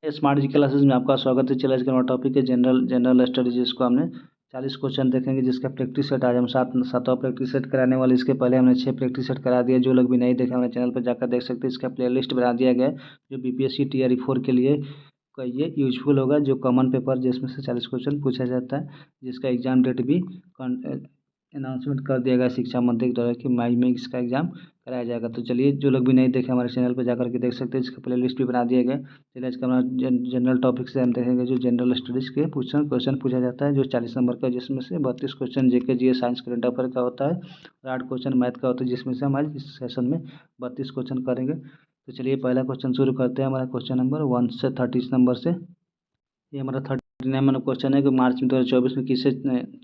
Smart जी classes में आपका स्वागत है। चलिए आज का हमारा टॉपिक है जनरल स्टडीज, जिसको हमने 40 क्वेश्चन देखेंगे, जिसका प्रैक्टिस सेट आज हम सातवां प्रैक्टिस सेट कराने वाले। इसके पहले हमने 6 प्रैक्टिस सेट करा दिया। जो लोग भी नहीं देखे हमारे चैनल पर जाकर देख सकते हैं। इसका प्ले लिस्ट बना दिया गया है जो बीपीएससी टीआरई 4 के लिए का ये यूजफुल होगा, जो कॉमन पेपर जिसमें से 40 क्वेश्चन पूछा जाता है, जिसका एग्जाम डेट भी अनाउंसमेंट कर दिया गया शिक्षा मंत्री के द्वारा कि मई में इसका एग्जाम कराया जाएगा। तो चलिए, जो लोग भी नहीं देखे हमारे चैनल पर जाकर के देख सकते हैं। इसका प्ले लिस्ट भी बना दिया गया। चलिए आज का हमारा जनरल टॉपिक से हम देखेंगे जो जनरल स्टडीज़ के क्वेश्चन पूछा जाता है, जो 40 नंबर का, जिसमें से 32 question GK GS science current affair का होता है और 8 क्वेश्चन मैथ का होता है, जिसमें से हम आज इस सेशन में 32 क्वेश्चन करेंगे। तो चलिए पहला क्वेश्चन शुरू करते हैं। हमारा क्वेश्चन नंबर 1 से 30 नंबर से। ये हमारा 39 नंबर क्वेश्चन है कि मार्च में 2024 में किसे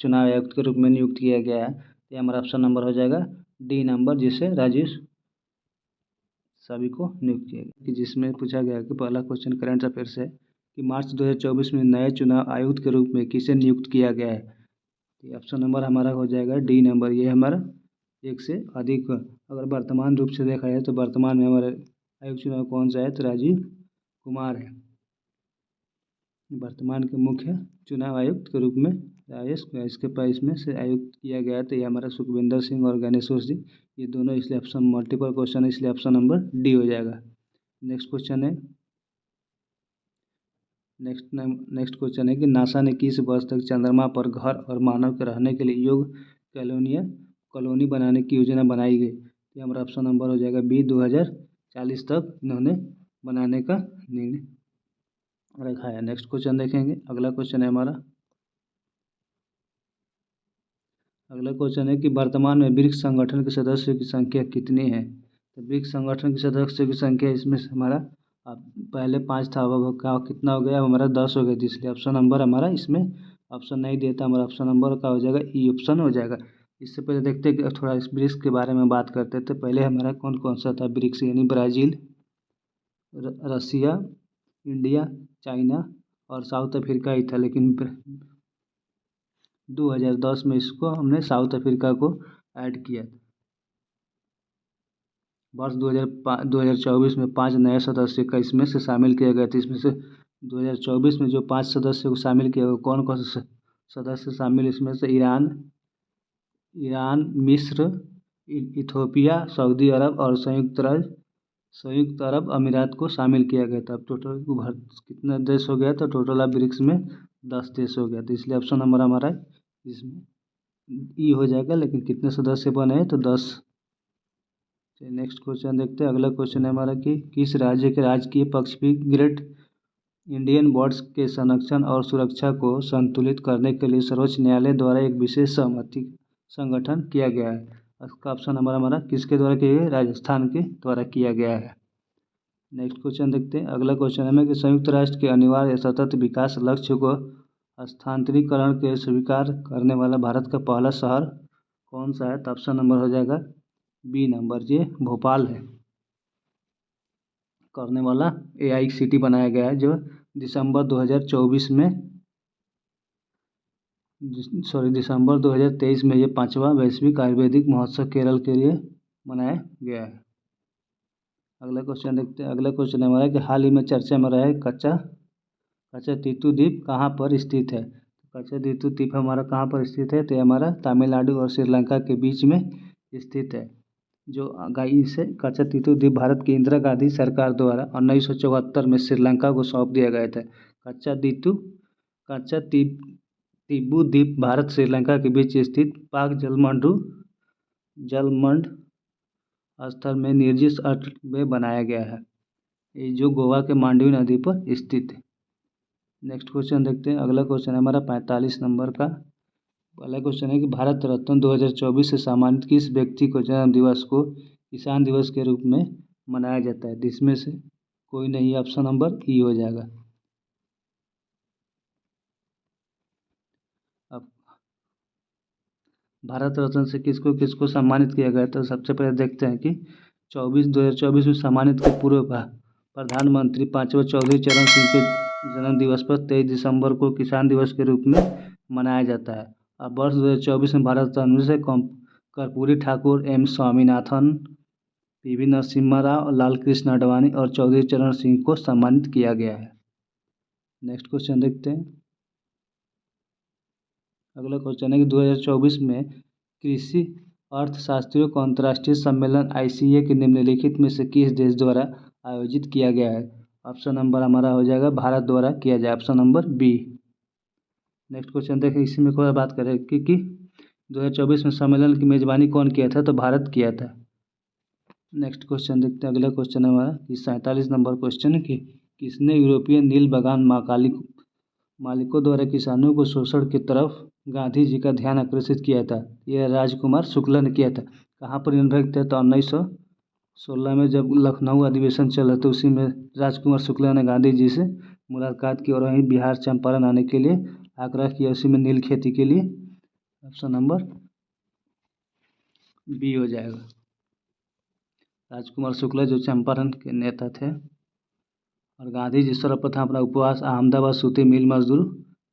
चुनाव आयुक्त के रूप में नियुक्त किया गया है। ये हमारा ऑप्शन नंबर हो जाएगा डी नंबर, जिसे राजीव सभी को नियुक्त किया गया। कि जिसमें पूछा गया कि पहला क्वेश्चन करंट अफेयर से कि मार्च 2024 में नए चुनाव आयुक्त के रूप में किसे नियुक्त किया गया है। तो ऑप्शन नंबर हमारा हो जाएगा डी नंबर। ये हमारा एक से अधिक, अगर वर्तमान रूप से देखा जाए तो वर्तमान में हमारा आयुक्त चुनाव कौन सा है, तो राजीव कुमार है वर्तमान के मुख्य चुनाव आयुक्त के रूप में। इसके पास इसमें से आयुक्त किया गया है, तो ये हमारा सुखविंदर सिंह और गणेश्वर जी, ये दोनों, इसलिए ऑप्शन मल्टीपल क्वेश्चन है, इसलिए ऑप्शन नंबर डी हो जाएगा। नेक्स्ट क्वेश्चन है नेक्स्ट क्वेश्चन है कि नासा ने किस वर्ष तक चंद्रमा पर घर और मानव के रहने के लिए योग्य कॉलोनी बनाने की योजना बनाई गई। तो हमारा ऑप्शन नंबर हो जाएगा बी, 2040 तक इन्होंने बनाने का निर्णय रखा है। नेक्स्ट क्वेश्चन देखेंगे। अगला क्वेश्चन है कि वर्तमान में ब्रिक्स संगठन के सदस्यों की संख्या कितनी है। तो ब्रिक्स संगठन के सदस्यों की संख्या इसमें से हमारा पहले 5 था, अब कितना हो गया, हमारा 10 हो गया। तो इसलिए ऑप्शन नंबर हमारा इसमें ऑप्शन नहीं देता, हमारा ऑप्शन नंबर का हो जाएगा ई ऑप्शन हो जाएगा। इससे पहले देखते हैं कि थोड़ा इस ब्रिक्स के बारे में बात करते थे। पहले हमारा कौन कौन सा था ब्रिक्स, यानी ब्राज़ील, रसिया, इंडिया, चाइना और साउथ अफ्रीका ही था। लेकिन 2010 में इसको हमने साउथ अफ्रीका को ऐड किया। वर्ष 2024 में 5 नए सदस्य का इसमें से शामिल किया गया था। इसमें से 2024 में जो 5 सदस्यों को शामिल किया गया, कौन कौन से सदस्य शामिल, इसमें से ईरान, मिस्र, इथोपिया, सऊदी अरब और संयुक्त अरब अमीरात को शामिल किया गया था। टोटल कितना देश हो गया, तो टोटल अब ब्रिक्स में 10 देश हो गया। तो इसलिए ऑप्शन नंबर हमारा इसमें ई हो जाएगा। लेकिन कितने सदस्य बने हैं, तो 10। नेक्स्ट क्वेश्चन देखते हैं। अगला क्वेश्चन है हमारा कि किस राज्य के राजकीय पक्ष भी ग्रेट इंडियन बर्ड्स के संरक्षण और सुरक्षा को संतुलित करने के लिए सर्वोच्च न्यायालय द्वारा एक विशेष सहमति संगठन किया गया है। इसका ऑप्शन नंबर हमारा किसके द्वारा किया गया, राजस्थान के द्वारा किया गया है। नेक्स्ट क्वेश्चन देखते हैं। अगला क्वेश्चन है कि संयुक्त राष्ट्र के अनिवार्य सतत विकास लक्ष्य को स्थानांतरीकरण के स्वीकार करने वाला भारत का पहला शहर कौन सा है। तो ऑप्शन नंबर हो जाएगा बी नंबर, ये भोपाल है। करने वाला AICTE बनाया गया है, जो दिसंबर 2023 में ये 5वां वैश्विक आयुर्वेदिक महोत्सव केरल के लिए मनाया गया है। अगला क्वेश्चन देखते हैं। अगला क्वेश्चन हमारा कि हाल ही में चर्चा में रहा है कच्चा तीतू द्वीप कहाँ पर स्थित है। कच्चा तीतू द्वीप हमारा कहाँ पर स्थित है, तो हमारा तमिलनाडु और श्रीलंका के बीच में स्थित है। जो इसे कच्चा तीतू द्वीप भारत की इंदिरा गांधी सरकार द्वारा 1974 में श्रीलंका को सौंप दिया गया था। कच्चा तीबू द्वीप भारत श्रीलंका के बीच स्थित पाक जलमंड स्थल में निर्जित अर्थ में बनाया गया है, जो गोवा के मांडवी नदी पर स्थित है। नेक्स्ट क्वेश्चन देखते हैं। अगला क्वेश्चन है हमारा 45 नंबर का। पहला क्वेश्चन है कि भारत रत्न 2024 से सम्मानित किस व्यक्ति को जन्म दिवस को किसान दिवस के रूप में मनाया जाता है। जिसमें से कोई नहीं, ऑप्शन नंबर ई हो जाएगा। अब भारत रत्न से किसको सम्मानित किया गया, तो सबसे पहले देखते हैं कि 2024 में सम्मानित के पूर्व प्रधानमंत्री 5वें चौधरी चरण सिंह के जन्म दिवस पर 23 दिसंबर को किसान दिवस के रूप में मनाया जाता है। अब वर्ष 2024 में भारत रत्न से कर्पूरी ठाकुर, M स्वामीनाथन, PV नरसिम्हा राव, लाल कृष्ण आडवाणी और चौधरी चरण सिंह को सम्मानित किया गया है। नेक्स्ट क्वेश्चन देखते हैं। अगला क्वेश्चन है कि 2024 में कृषि अर्थशास्त्रियों को अंतर्राष्ट्रीय सम्मेलन ICA के निम्नलिखित में से किस देश द्वारा आयोजित किया गया है? ऑप्शन नंबर हमारा हो जाएगा भारत द्वारा किया जाए, option number B. Next question देखें, इसी में कोई बात करें कि 2024 में सम्मेलन की मेजबानी कौन किया था? तो भारत किया था। नेक्स्ट क्वेश्चन देखते हैं। अगला क्वेश्चन हमारा 47 नंबर क्वेश्चन है कि किसने यूरोपीय नील बागान मालिकों द्वारा किसानों को शोषण की तरफ गांधी जी का ध्यान आकर्षित किया था? यह राजकुमार शुक्ला ने किया था। कहाँ पर इन्वेक्ट थे? तो 1916 में जब लखनऊ अधिवेशन चला तो उसी में राजकुमार शुक्ला ने गांधी जी से मुलाकात की और वहीं बिहार चंपारण आने के लिए आग्रह किया, उसी में नील खेती के लिए। ऑप्शन नंबर बी हो जाएगा। राजकुमार शुक्ला जो चंपारण के नेता थे और गांधी जी सर्वप्रथम अपना उपवास अहमदाबाद सूती मिल मजदूर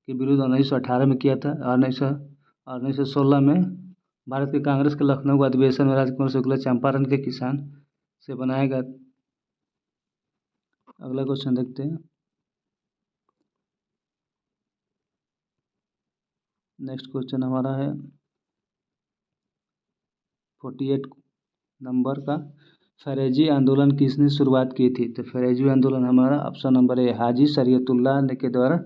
के विरुद्ध 1918 में किया था और 1916 में भारत के कांग्रेस के लखनऊ अधिवेशन में राजकुमार शुक्ला चंपारण के किसान से बनाया गया। अगला क्वेश्चन देखते हैं। नेक्स्ट क्वेश्चन हमारा है 48 नंबर का, फरेजी आंदोलन किसने शुरुआत की थी? तो फरेजी आंदोलन हमारा ऑप्शन नंबर ए हाजी शरीयतुल्लाह के द्वारा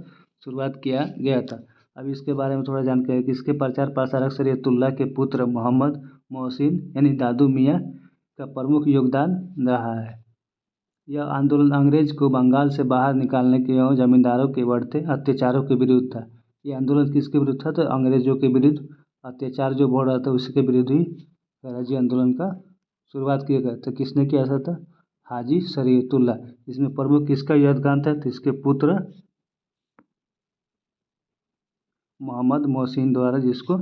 शुरुआत किया गया था। अब इसके बारे में थोड़ा जानकारी कि इसके प्रचार प्रसारक शरीयतुल्लाह के पुत्र मोहम्मद मोहसिन यानी दादू मियाँ का प्रमुख योगदान रहा है। यह आंदोलन अंग्रेज को बंगाल से बाहर निकालने के एवं जमींदारों के बढ़ते अत्याचारों के विरुद्ध था। यह आंदोलन किसके विरुद्ध था? तो अंग्रेजों के विरुद्ध अत्याचार जो बढ़ रहा था उसके विरुद्ध ही फरेजी आंदोलन का शुरुआत किया गया था। किसने किया था? हाजी शरीयतुल्लाह। इसमें प्रमुख किसका योगदान था? तो इसके पुत्र मोहम्मद मोहसिन द्वारा, जिसको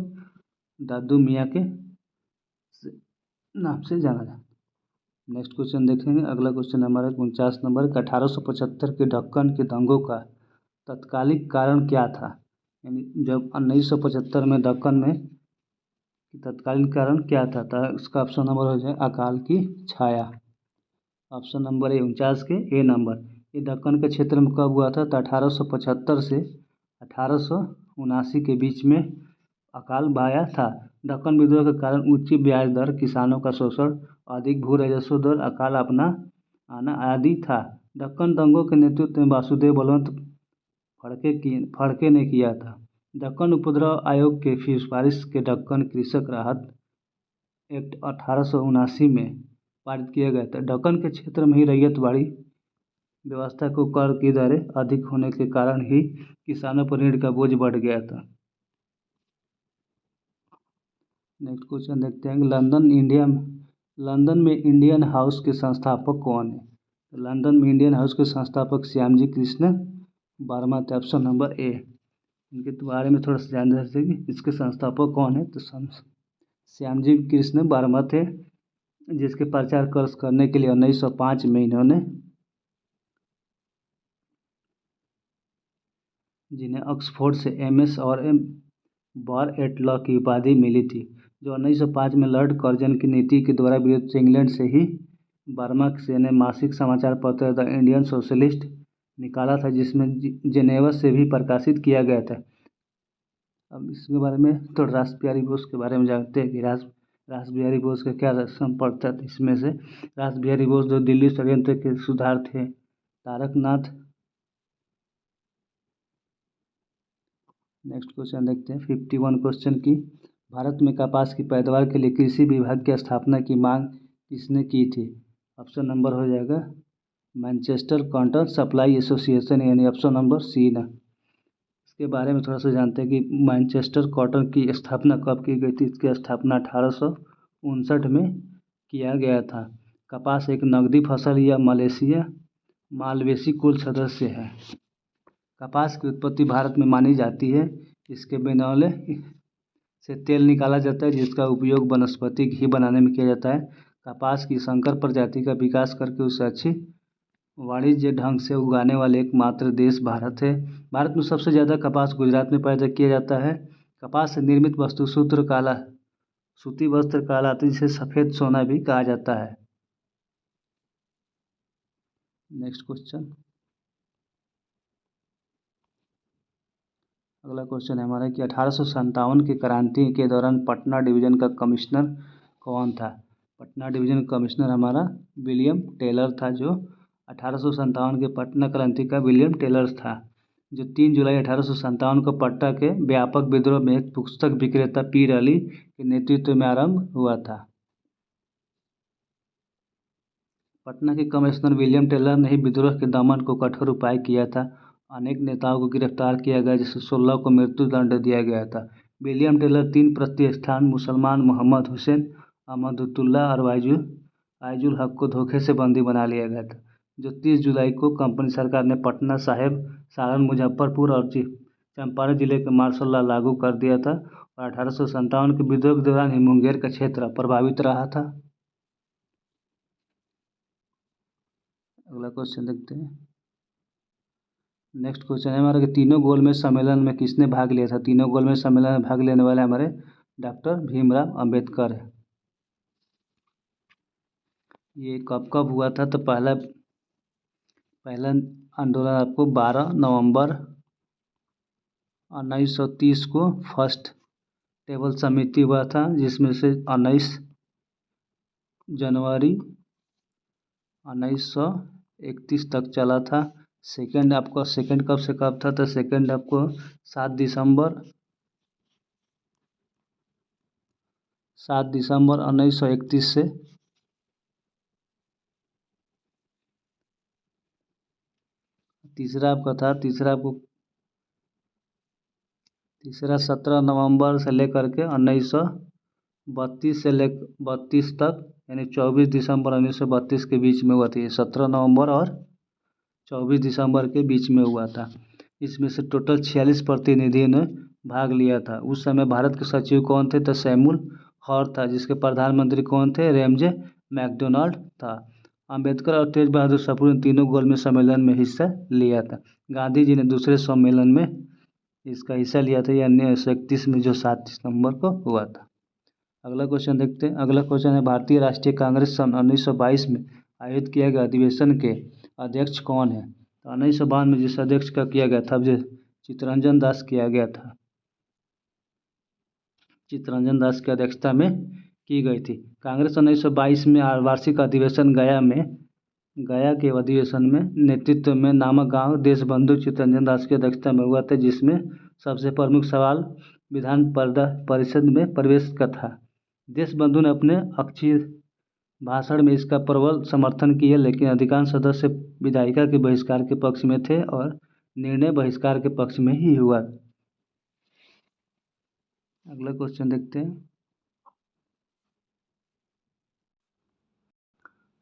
दादू मियाँ के नाम से जाना जाता। नेक्स्ट क्वेश्चन देखेंगे। अगला क्वेश्चन हमारा 49 नंबर, 1875 के दक्कन के दंगों का तत्कालिक कारण क्या था? यानी जब 1975 में दक्कन में तत्कालीन कारण क्या था? तो इसका ऑप्शन नंबर हो जाए अकाल की छाया। ऑप्शन नंबर ए 49 के ए नंबर। ये दक्कन के क्षेत्र में कब हुआ था? तो 1875 से 1879 के बीच में अकाल बाया था। दक्कन विद्रोह के कारण उच्च ब्याज दर, किसानों का शोषण, अधिक भू राजस्व दर, अकाल अपना आना आदि था। दक्कन दंगों के नेतृत्व में वासुदेव बलवंत फड़के ने किया था। दक्कन उपद्रव आयोग के सिफारिश के दक्कन कृषक राहत एक्ट 1879 में पारित किया गया था। दक्कन के क्षेत्र में ही रैयतवाड़ी व्यवस्था को कर की दरें अधिक होने के कारण ही किसानों पर ऋण का बोझ बढ़ गया था। नेक्स्ट क्वेश्चन देखते हैं। लंदन में इंडियन हाउस के संस्थापक कौन है? लंदन में इंडियन हाउस के संस्थापक श्यामजी कृष्ण वर्मा थे। Option number A. इनके बारे में थोड़ा सा जान सकते हैं कि इसके संस्थापक कौन है? तो श्यामजी कृष्ण वर्मा थे, जिसके प्रचार करने के लिए 1905 में इन्होंने, जिन्हें ऑक्सफोर्ड से MS और बार एट लॉ की उपाधि मिली थी, जो 1905 में लॉर्ड कर्जन की नीति के द्वारा विरुद्ध इंग्लैंड से ही बर्मा से ने मासिक समाचार पत्र द इंडियन सोशलिस्ट निकाला था, जिसमें जेनेवा से भी प्रकाशित किया गया था। अब इसके बारे में तो रासबिहारी बोस के बारे में जानते हैं कि रासबिहारी बोस का क्या संपर्क था। इसमें से रासबिहारी बोस जो दिल्ली षड्यंत्र के सुधार थे, तारकनाथ। नेक्स्ट क्वेश्चन देखते हैं 51 क्वेश्चन की, भारत में कपास की पैदावार के लिए कृषि विभाग की स्थापना की मांग किसने की थी? ऑप्शन नंबर हो जाएगा मैनचेस्टर कॉटन सप्लाई एसोसिएशन, यानी ऑप्शन नंबर सी ना। इसके बारे में थोड़ा सा जानते हैं कि मैनचेस्टर कॉटन की स्थापना कब की गई थी? इसकी स्थापना 1859 में किया गया था। कपास एक नगदी फसल या मलेशिया मालवेसी कुल सदस्य है। कपास की उत्पत्ति भारत में मानी जाती है। इसके बिनौले से तेल निकाला जाता है, जिसका उपयोग वनस्पति घी बनाने में किया जाता है। कपास की संकर प्रजाति का विकास करके उसे अच्छी वाणिज्य ढंग से उगाने वाले एकमात्र देश भारत है। भारत में सबसे ज़्यादा कपास गुजरात में पैदा किया जाता है। कपास से निर्मित वस्तु सूती वस्त्र कहलाती है, जिसे सफ़ेद सोना भी कहा जाता है। नेक्स्ट क्वेश्चन अगला क्वेश्चन है हमारा कि 1857 की क्रांति के दौरान पटना डिवीज़न का कमिश्नर कौन था। पटना डिवीज़न का कमिश्नर हमारा विलियम टेलर था, जो 1857 के पटना क्रांति का विलियम टेलर था, जो 3 जुलाई 1857 को पटना के व्यापक विद्रोह में एक पुस्तक विक्रेता पीर अली के नेतृत्व में आरंभ हुआ था। पटना के कमिश्नर विलियम टेलर ने ही विद्रोह के दमन को कठोर उपाय किया था। अनेक नेताओं को गिरफ्तार किया गया, जिससे 16 को मृत्युदंड दिया गया था। विलियम टेलर 3 प्रतिष्ठान मुसलमान मोहम्मद हुसैन, अहमदुल्लाह और आइजुल हक को धोखे से बंदी बना लिया गया था, जो 30 जुलाई को कंपनी सरकार ने पटना साहिब, सारण, मुजफ्फरपुर और चंपारण जिले के मार्शल लॉ लागू कर दिया था। और 1857 के विद्रोह के दौरान ही मुंगेर का क्षेत्र प्रभावित रहा था। अगला क्वेश्चन देखते हैं। नेक्स्ट क्वेश्चन है हमारा कि तीनों गोलमेज सम्मेलन में किसने भाग लिया था। तीनों गोलमेज सम्मेलन में भाग लेने वाले हमारे डॉक्टर भीमराव अंबेडकर है। ये कब कब हुआ था, तो पहला आंदोलन आपको 12 नवंबर 1930 को फर्स्ट टेबल समिति हुआ था, जिसमें से 19 जनवरी 1931 तक चला था। सेकंड कब से कब था, तो सेकंड आपको 7 दिसंबर 1931 से तीसरा 17 नवंबर से लेकर के 1932 तक, यानी 24 दिसंबर 1932 के बीच में हुआ था। 17 नवंबर और 24 दिसंबर के बीच में हुआ था। इसमें से टोटल 46 प्रतिनिधियों ने भाग लिया था। उस समय भारत के सचिव कौन थे, तो सैमुअल हॉर था, जिसके प्रधानमंत्री कौन थे, रेमजे मैकडोनाल्ड था। अंबेडकर और तेज बहादुर सप्रू ने तीनों गोलमेज सम्मेलन में हिस्सा लिया था। गांधी जी ने दूसरे सम्मेलन में इसका हिस्सा लिया था, यानी 1931 में, जो 7 दिसंबर को हुआ था। अगला क्वेश्चन देखते हैं। अगला क्वेश्चन है भारतीय राष्ट्रीय कांग्रेस सन 1922 में आयोजित किया गया अधिवेशन के अध्यक्ष कौन है। तो 1952 में जिस अध्यक्ष का किया गया था, जो चित्तरंजन दास किया गया था, चित्तरंजन दास की अध्यक्षता में की गई थी। कांग्रेस 1922 में वार्षिक अधिवेशन गया के अधिवेशन में नेतृत्व में नामक गांव देशबंधु चित्तरंजन दास की अध्यक्षता में हुआ था, जिसमें सबसे प्रमुख सवाल विधान परिषद में प्रवेश का था। देशबंधु ने अपने अक्षीय भाषण में इसका प्रबल समर्थन किया, लेकिन अधिकांश सदस्य विधायिका के बहिष्कार के पक्ष में थे और निर्णय बहिष्कार के पक्ष में ही हुआ। अगला क्वेश्चन देखते हैं।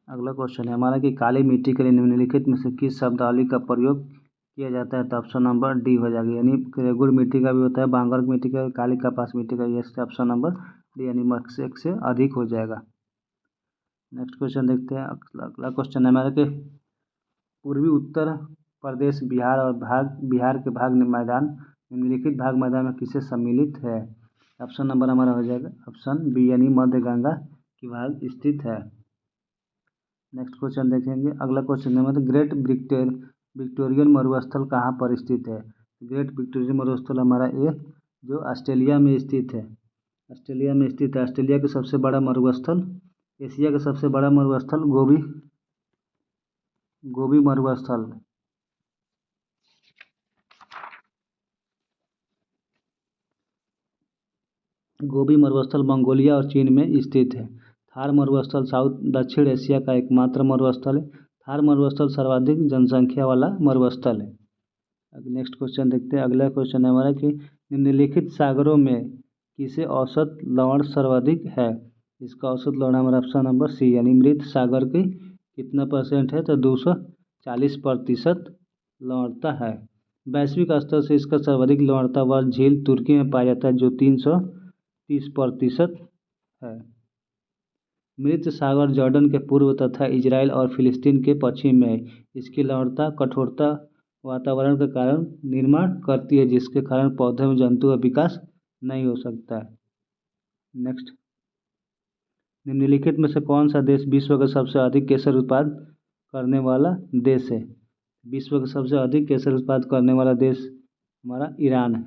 अगला क्वेश्चन है हमारा कि काली मिट्टी के लिए निम्नलिखित में से किस शब्दावली का प्रयोग किया जाता है। तो ऑप्शन नंबर डी हो जाएगा, यानी रेगुड़ मिट्टी का भी होता है, बांगर मिट्टी का, काली कपास मिट्टी का। ये ऑप्शन नंबर डी, यानी एक से अधिक हो जाएगा। नेक्स्ट क्वेश्चन देखते हैं। अगला क्वेश्चन है हमारा कि पूर्वी उत्तर प्रदेश, बिहार और बिहार के भाग मैदान निम्नलिखित भाग मैदान में किसे सम्मिलित है। ऑप्शन नंबर हमारा हो जाएगा ऑप्शन बी, यानी मध्य गंगा की भाग स्थित है। नेक्स्ट क्वेश्चन देखेंगे। अगला क्वेश्चन है मतलब ग्रेट विक्टोरियन मरुस्थल कहाँ पर स्थित है। ग्रेट विक्टोरियन मरुस्थल हमारा ये जो ऑस्ट्रेलिया में स्थित है। ऑस्ट्रेलिया का सबसे बड़ा मरुस्थल, एशिया का सबसे बड़ा मरुस्थल गोबी मरुस्थल। गोबी मरुस्थल मंगोलिया और चीन में स्थित है। थार मरुस्थल दक्षिण एशिया का एकमात्र मरुस्थल है। थार मरुस्थल सर्वाधिक जनसंख्या वाला मरुस्थल है। अब नेक्स्ट क्वेश्चन देखते हैं। अगला क्वेश्चन है हमारा कि निम्नलिखित सागरों में किसे औसत लवण सर्वाधिक है। इसका औसत लवण हमारा ऑप्शन नंबर सी, यानी मृत सागर की कितना परसेंट है, तो 240% लवणता है। वैश्विक स्तर से इसका सर्वाधिक लवणता वाला झील तुर्की में पाया जाता है, जो 330% है। मृत सागर जॉर्डन के पूर्व तथा इजराइल और फिलिस्तीन के पश्चिम में है। इसकी लवणता कठोरता वातावरण के कारण निर्माण करती है, जिसके कारण पौधे में जंतु का विकास नहीं हो सकता है। नेक्स्ट, निम्नलिखित में से कौन सा देश विश्व का सबसे अधिक केसर उत्पादन करने वाला देश है। विश्व का सबसे अधिक केसर उत्पादन करने वाला देश हमारा ईरान है।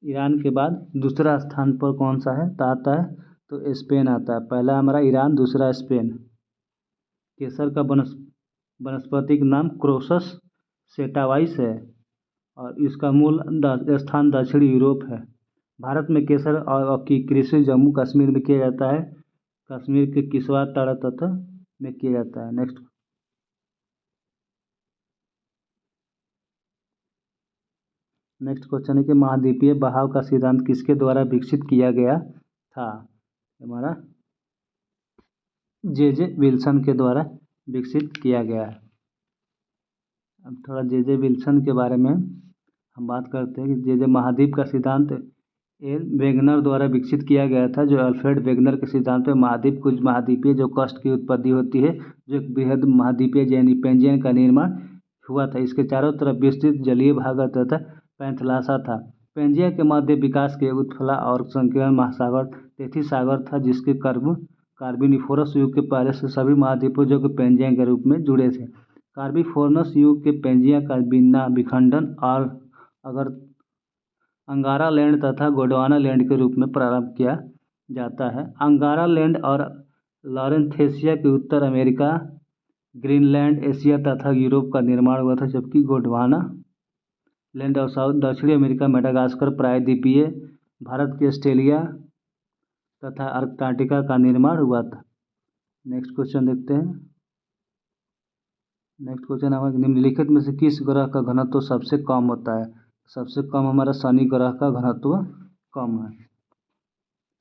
ईरान के बाद दूसरा स्थान पर कौन सा है तो आता है तो स्पेन आता है। पहला हमारा ईरान, दूसरा स्पेन। केसर का वनस्पतिक नाम क्रोसस सेटावाइस है और इसका मूल स्थान दक्षिणी यूरोप है। भारत में केसर और की कृषि जम्मू कश्मीर में किया जाता है। कश्मीर के किस्वा ताड़ा तथा में किया जाता है। नेक्स्ट क्वेश्चन है कि महाद्वीपीय बहाव का सिद्धांत किसके द्वारा विकसित किया गया था। हमारा जे विल्सन के द्वारा विकसित किया गया है। अब थोड़ा जे विल्सन के बारे में हम बात करते हैं कि जे महाद्वीप का सिद्धांत एल वेगनर द्वारा विकसित किया गया था। जो अल्फ्रेड वेगनर के सिद्धांत पे महाद्वीप कुछ महाद्वीपीय जो कष्ट की उत्पत्ति होती है, जो एक बेहद महाद्वीपीय यानी पेंजियन का निर्माण हुआ था। इसके चारों तरफ विस्तृत जलीय भाग तथा पैंथलासा था। पेंजिया के मध्य विकास के उत्फला और संकीर्ण महासागर तेथी सागर था, जिसके कार्बोनिफोरस युग के पहले से सभी महाद्वीपों जो कि पेंजिया के रूप में जुड़े थे। कार्बोनिफोरस युग के पेंजिया का विखंडन और अगर अंगारा लैंड तथा गोंडवाना लैंड के रूप में प्रारंभ किया जाता है। अंगारा लैंड और लॉरेंथेसिया के उत्तर अमेरिका, ग्रीनलैंड, एशिया तथा यूरोप का निर्माण हुआ था, जबकि गोंडवाना लैंड और साउथ दक्षिणी अमेरिका, मेडागास्कर, प्रायद्वीपीय भारत के ऑस्ट्रेलिया तथा अंटार्कटिका का निर्माण हुआ था। नेक्स्ट क्वेश्चन देखते हैं। नेक्स्ट क्वेश्चन हमारे निम्नलिखित में से किस ग्रह का घनत्व सबसे कम होता है। सबसे कम हमारा शनि ग्रह का घनत्व कम है।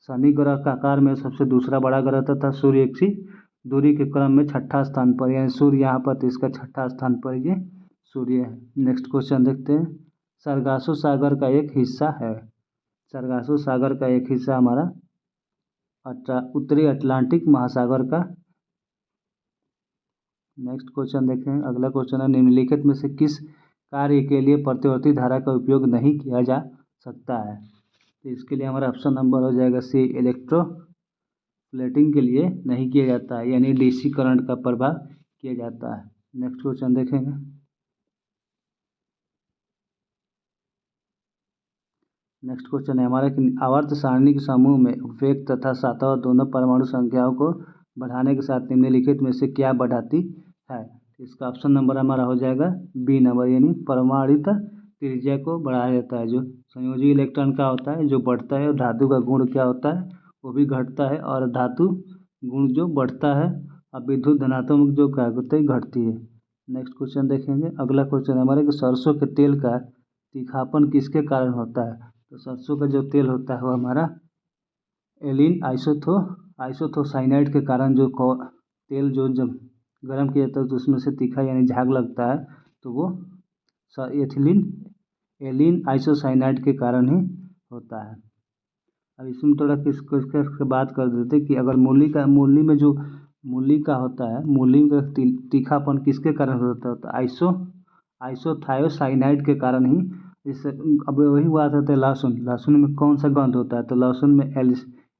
शनि ग्रह का आकार में सबसे दूसरा बड़ा ग्रह तथा सूर्य की दूरी के क्रम में छठा स्थान पर, यानी सूर्य यहाँ पर, तो इसका छठा स्थान पर ये सूर्य है। नेक्स्ट क्वेश्चन देखते हैं। सरगासो सागर का एक हिस्सा है। सरगासो सागर का एक हिस्सा हमारा उत्तरी अटलांटिक महासागर का। नेक्स्ट क्वेश्चन देखें। अगला क्वेश्चन है निम्नलिखित में से किस कार्य के लिए प्रतिवर्ती धारा का उपयोग नहीं किया जा सकता है। तो इसके लिए हमारा ऑप्शन नंबर हो जाएगा सी, इलेक्ट्रोप्लेटिंग के लिए नहीं किया जाता है, यानी डीसी करंट का प्रभाव किया जाता है। नेक्स्ट क्वेश्चन देखेंगे। नेक्स्ट क्वेश्चन है हमारा कि आवर्त सारणी के समूह में उपवेग तथा सतह दोनों परमाणु संख्याओं को बढ़ाने के साथ निम्नलिखित में से क्या बढ़ाती है। इसका ऑप्शन नंबर हमारा हो जाएगा बी नंबर, यानी परमाणुता त्रिज्या को बढ़ाया जाता है। जो संयोजी इलेक्ट्रॉन का होता है जो बढ़ता है, और धातु का गुण क्या होता है वो भी घटता है, और धातु गुण जो बढ़ता है और विद्युत धनात्मक जो क्या होता है घटती है। नेक्स्ट क्वेश्चन देखेंगे। अगला क्वेश्चन हमारे कि सरसों के तेल का तीखापन किसके कारण होता है। तो सरसों का जो तेल होता है वो हमारा एलिन आइसोथोसाइनाइड के कारण जो तेल जो जब गर्म किया जाता है तो उसमें से तीखा यानी झाग लगता है, तो वो एलिन आइसोसाइनाइड के कारण ही होता है। अब इसमें थोड़ा किसके बात कर देते कि अगर मूली में जो मूली का होता है, मूली का तीखापन किसके कारण होता है तो आइसोथायोसाइनाइड के कारण ही। इससे अब वही बात होता है लहसुन में कौन सा गंध होता है तो लहसुन में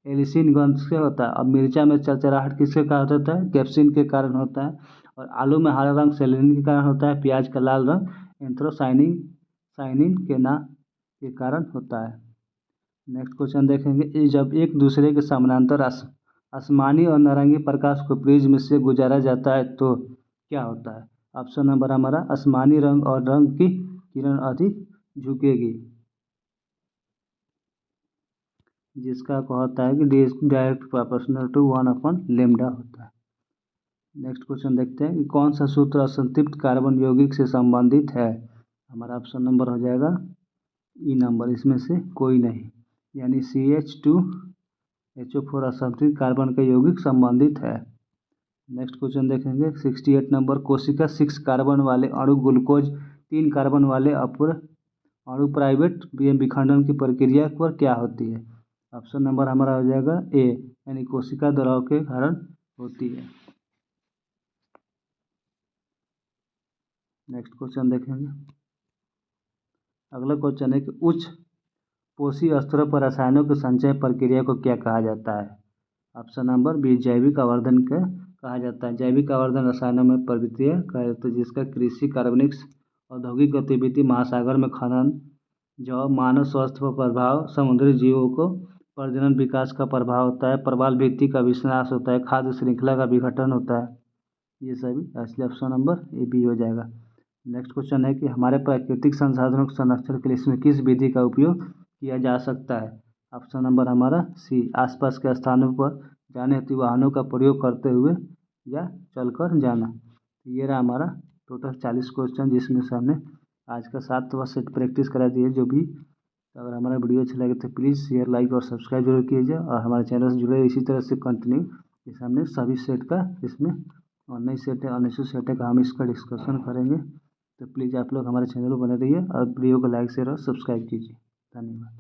एलिसिन गंध से होता है। अब मिर्चा में चरचराहट किसके कारण होता है कैप्सिन के कारण होता है। और आलू में हरा रंग सेलेनिन के कारण होता है। प्याज का लाल रंग एंथ्रोसाइनिन के कारण होता है। नेक्स्ट क्वेश्चन देखेंगे। जब एक दूसरे के समानांतर आसमानी और नारंगी प्रकाश को प्रिज्म से गुजारा जाता है तो क्या होता है। ऑप्शन नंबर हमारा आसमानी रंग और रंग की किरण अधिक झुकेगी, जिसका होता है कि डायरेक्ट प्रोपोर्शनल टू 1/λ होता है। नेक्स्ट क्वेश्चन देखते हैं कि कौन सा सूत्र असंतृप्त कार्बन यौगिक से संबंधित है। हमारा ऑप्शन नंबर हो जाएगा ई नंबर, इसमें से कोई नहीं, यानी CH2HO4 असंतृप्त कार्बन का यौगिक संबंधित है। नेक्स्ट क्वेश्चन देखेंगे 68 नंबर। कोशिका 6 कार्बन वाले अणु ग्लूकोज 3 कार्बन वाले अणु प्राइवेट विखंडन की प्रक्रिया पर क्या होती है। ऑप्शन नंबर हमारा हो जाएगा ए, यानी कोशिका द्रव के कारण होती है। नेक्स्ट क्वेश्चन देखेंगे। अगला क्वेश्चन है कि उच्च पोषी स्तरों पर रसायनों के संचय प्रक्रिया को क्या कहा जाता है। ऑप्शन नंबर बी, जैविक आवर्धन का कहा जाता है। जैविक आवर्धन रसायनों में प्रक्रिया कहा जाता है जिसका कृषि, कार्बनिक्स, औद्योगिक गतिविधि, महासागर में खनन, जवाब मानव स्वास्थ्य पर प्रभाव, समुद्री जीवों को प्रजनन विकास का प्रभाव होता है, प्रवाल भित्ति का विनाश होता है, खाद्य श्रृंखला का विघटन होता है। ये सभी इसलिए ऑप्शन नंबर ए बी हो जाएगा। नेक्स्ट क्वेश्चन है कि हमारे प्राकृतिक संसाधनों के संरक्षण के लिए इसमें किस विधि का उपयोग किया जा सकता है। ऑप्शन नंबर हमारा सी, आसपास के स्थानों पर जाने हेतु वाहनों का प्रयोग करते हुए या चलकर जाना। ये रहा हमारा टोटल 40 क्वेश्चन, जिसमें से हमने आज का 7वां सेट प्रैक्टिस करा दी है। जो भी अगर हमारा वीडियो अच्छा लगे तो प्लीज़ शेयर, लाइक और सब्सक्राइब जरूर कीजिए और हमारे चैनल से जुड़े इसी तरह से कंटिन्यू। जैसे हमने सभी सेट का इसमें ऑनलाइन सेट है, अनइश्यू सेट है का हम इसका डिस्कशन करेंगे। तो प्लीज़ आप लोग हमारे चैनल पर बने रहिए और वीडियो को लाइक शेयर और सब्सक्राइब कीजिए। धन्यवाद।